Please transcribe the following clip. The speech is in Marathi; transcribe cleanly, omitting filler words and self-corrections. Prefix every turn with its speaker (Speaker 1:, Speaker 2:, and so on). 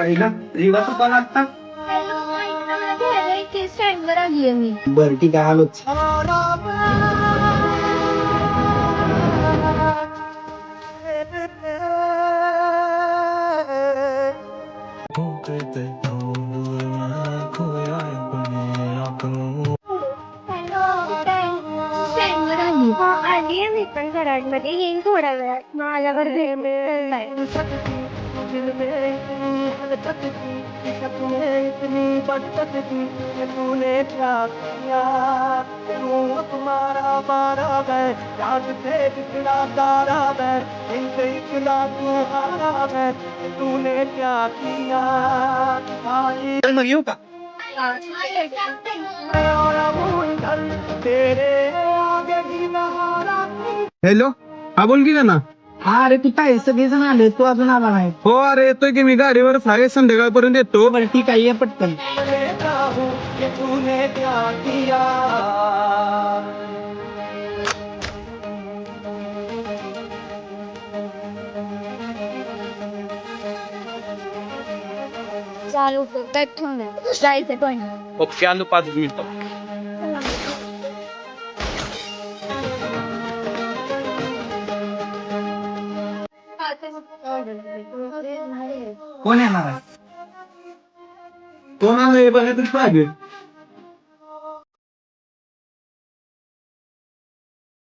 Speaker 1: आईला रिवा तर पण आता बरं ठीक आहे आलोच.
Speaker 2: आली मी पण घरांमध्ये येईन थोड्या वेळात माझ्या घरी
Speaker 1: मग येऊ का? हॅलो, हा बोल की ना.
Speaker 3: हा अरे तू काय सगळे जण आले तू अजून आला नाही.
Speaker 1: हो अरे येतोय की मी गाडीवर आहे संध्याकाळपर्यंत येतो.
Speaker 3: बरं ठीक आहे ये पटकन.
Speaker 2: चालू जायचं पण
Speaker 1: ओके आलो 5 मिनिटं. कोण येणार आहे? कोण आलंय बघा तरी पाहिजे.